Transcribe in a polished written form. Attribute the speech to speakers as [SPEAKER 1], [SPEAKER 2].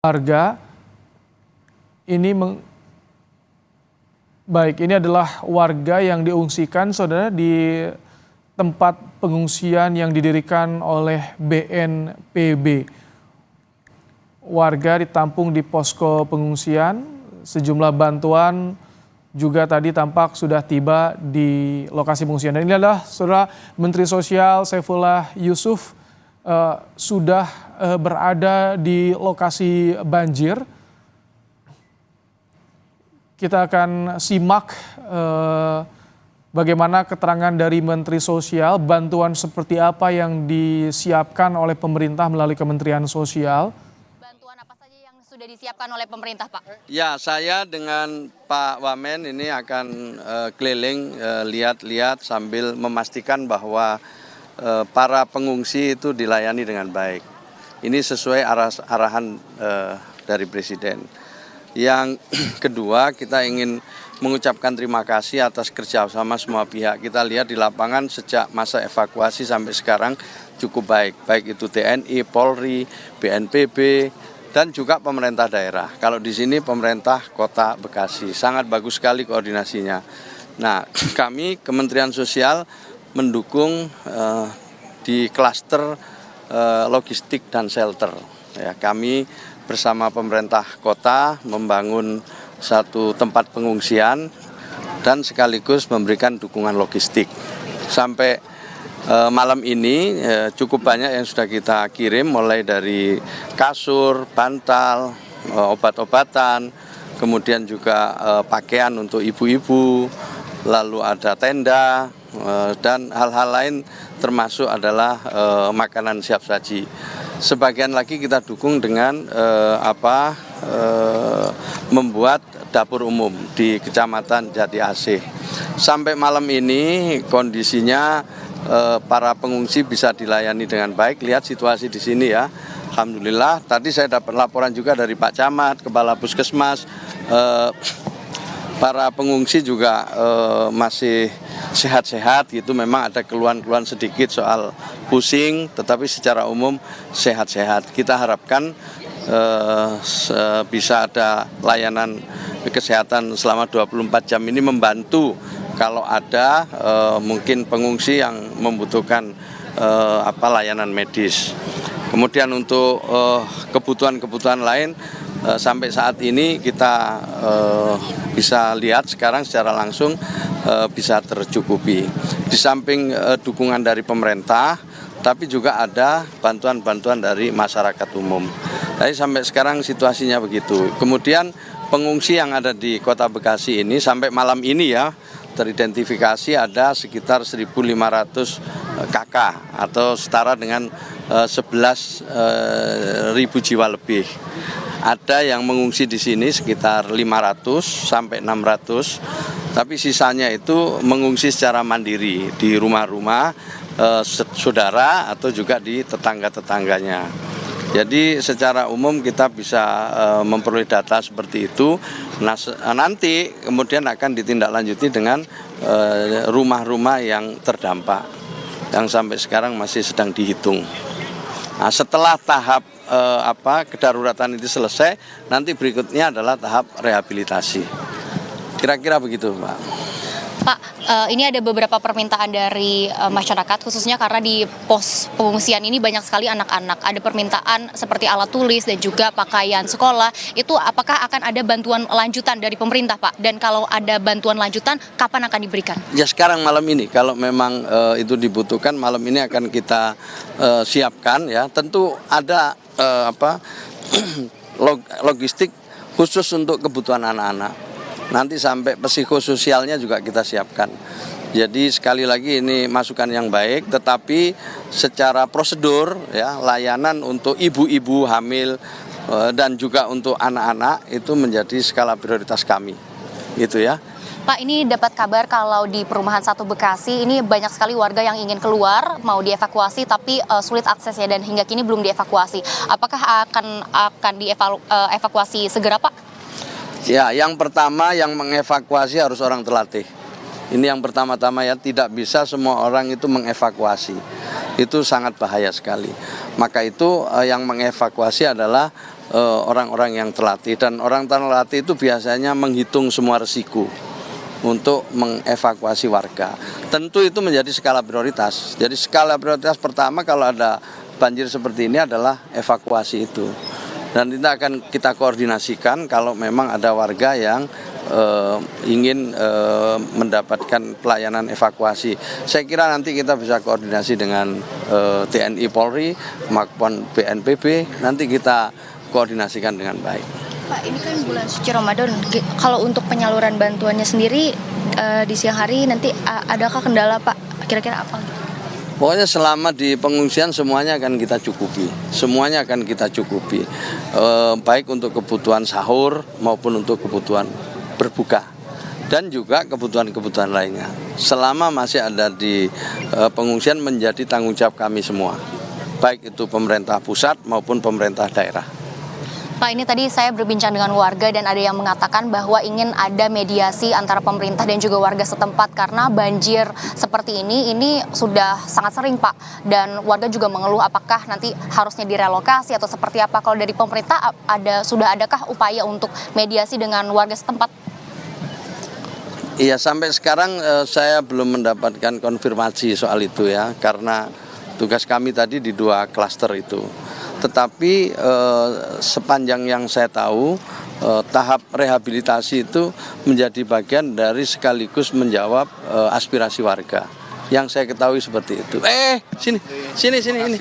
[SPEAKER 1] Warga ini ini adalah warga yang diungsikan, saudara, di tempat pengungsian yang didirikan oleh BNPB. Warga ditampung di posko pengungsian, sejumlah bantuan juga tadi tampak sudah tiba di lokasi pengungsian. Dan ini adalah, saudara, Menteri Sosial Saifullah Yusuf sudah berada di lokasi banjir. Kita akan simak bagaimana keterangan dari Menteri Sosial, bantuan seperti apa yang disiapkan oleh pemerintah melalui Kementerian Sosial.
[SPEAKER 2] Bantuan apa saja yang sudah disiapkan oleh pemerintah, Pak?
[SPEAKER 3] Ya, saya dengan Pak Wamen ini akan keliling lihat-lihat sambil memastikan bahwa para pengungsi itu dilayani dengan baik. Ini sesuai arahan dari Presiden. Yang kedua, kita ingin mengucapkan terima kasih atas kerjasama semua pihak. Kita lihat di lapangan sejak masa evakuasi sampai sekarang cukup baik. Baik itu TNI, Polri, BNPB, dan juga pemerintah daerah. Kalau di sini pemerintah Kota Bekasi, sangat bagus sekali koordinasinya. Nah, kami Kementerian Sosial mendukung di klaster logistik dan shelter. Ya, kami bersama pemerintah kota membangun satu tempat pengungsian dan sekaligus memberikan dukungan logistik. Sampai malam ini cukup banyak yang sudah kita kirim, mulai dari kasur, bantal, obat-obatan, kemudian juga pakaian untuk ibu-ibu, lalu ada tenda, dan hal-hal lain termasuk adalah makanan siap saji. Sebagian lagi kita dukung dengan membuat dapur umum di Kecamatan Jati Asih. Sampai malam ini kondisinya para pengungsi bisa dilayani dengan baik. Lihat situasi di sini ya. Alhamdulillah. Tadi saya dapat laporan juga dari Pak Camat, Kepala Puskesmas. Para pengungsi juga masih sehat-sehat gitu. Memang ada keluhan-keluhan sedikit soal pusing, tetapi secara umum sehat-sehat. Kita harapkan bisa ada layanan kesehatan selama 24 jam ini membantu kalau ada mungkin pengungsi yang membutuhkan layanan medis. Kemudian untuk kebutuhan-kebutuhan lain sampai saat ini kita bisa lihat sekarang secara langsung bisa tercukupi. Di samping dukungan dari pemerintah, tapi juga ada bantuan-bantuan dari masyarakat umum. Jadi sampai sekarang situasinya begitu. Kemudian pengungsi yang ada di Kota Bekasi ini sampai malam ini ya teridentifikasi ada sekitar 1.500 KK atau setara dengan 11.000 jiwa lebih. Ada yang mengungsi di sini sekitar 500 sampai 600, tapi sisanya itu mengungsi secara mandiri di rumah-rumah saudara atau juga di tetangga-tetangganya. Jadi secara umum kita bisa memperoleh data seperti itu. Nah, nanti kemudian akan ditindaklanjuti dengan rumah-rumah yang terdampak yang sampai sekarang masih sedang dihitung. Nah, setelah tahap kedaruratan itu selesai, nanti berikutnya adalah tahap rehabilitasi. Kira-kira begitu, Pak.
[SPEAKER 2] Pak, ini ada beberapa permintaan dari masyarakat, khususnya karena di pos pengungsian ini banyak sekali anak-anak. Ada permintaan seperti alat tulis dan juga pakaian sekolah. Itu apakah akan ada bantuan lanjutan dari pemerintah, Pak? Dan kalau ada bantuan lanjutan, kapan akan diberikan? Ya,
[SPEAKER 3] sekarang malam ini. Kalau memang itu dibutuhkan, malam ini akan kita siapkan. Ya, tentu ada logistik khusus untuk kebutuhan anak-anak. Nanti sampai psikososialnya juga kita siapkan. Jadi sekali lagi ini masukan yang baik, tetapi secara prosedur ya layanan untuk ibu-ibu hamil dan juga untuk anak-anak itu menjadi skala prioritas kami. Gitu ya.
[SPEAKER 2] Pak, ini dapat kabar kalau di Perumahan 1 Bekasi ini banyak sekali warga yang ingin keluar, mau dievakuasi tapi sulit aksesnya dan hingga kini belum dievakuasi. Apakah akan dievakuasi segera, Pak?
[SPEAKER 3] Ya, yang pertama yang mengevakuasi harus orang terlatih. Ini yang pertama-tama ya, tidak bisa semua orang itu mengevakuasi. Itu sangat bahaya sekali. Maka itu yang mengevakuasi adalah orang-orang yang terlatih, dan orang terlatih itu biasanya menghitung semua risiko untuk mengevakuasi warga. Tentu itu menjadi skala prioritas. Jadi skala prioritas pertama kalau ada banjir seperti ini adalah evakuasi itu. Dan kita koordinasikan kalau memang ada warga yang ingin mendapatkan pelayanan evakuasi. Saya kira nanti kita bisa koordinasi dengan TNI Polri maupun BNPB, nanti kita koordinasikan dengan baik.
[SPEAKER 2] Pak, ini kan bulan suci Ramadan. Kalau untuk penyaluran bantuannya sendiri di siang hari nanti adakah kendala, Pak? Kira-kira apa?
[SPEAKER 3] Pokoknya selama di pengungsian semuanya akan kita cukupi, baik untuk kebutuhan sahur maupun untuk kebutuhan berbuka dan juga kebutuhan-kebutuhan lainnya. Selama masih ada di pengungsian menjadi tanggung jawab kami semua, baik itu pemerintah pusat maupun pemerintah daerah.
[SPEAKER 2] Pak, ini tadi saya berbincang dengan warga dan ada yang mengatakan bahwa ingin ada mediasi antara pemerintah dan juga warga setempat karena banjir seperti ini sudah sangat sering, Pak. Dan warga juga mengeluh apakah nanti harusnya direlokasi atau seperti apa. Kalau dari pemerintah sudah adakah upaya untuk mediasi dengan warga setempat?
[SPEAKER 3] Iya, sampai sekarang saya belum mendapatkan konfirmasi soal itu ya, karena tugas kami tadi di 2 klaster itu. Tetapi sepanjang yang saya tahu, tahap rehabilitasi itu menjadi bagian dari sekaligus menjawab aspirasi warga. Yang saya ketahui seperti itu. Sini ini.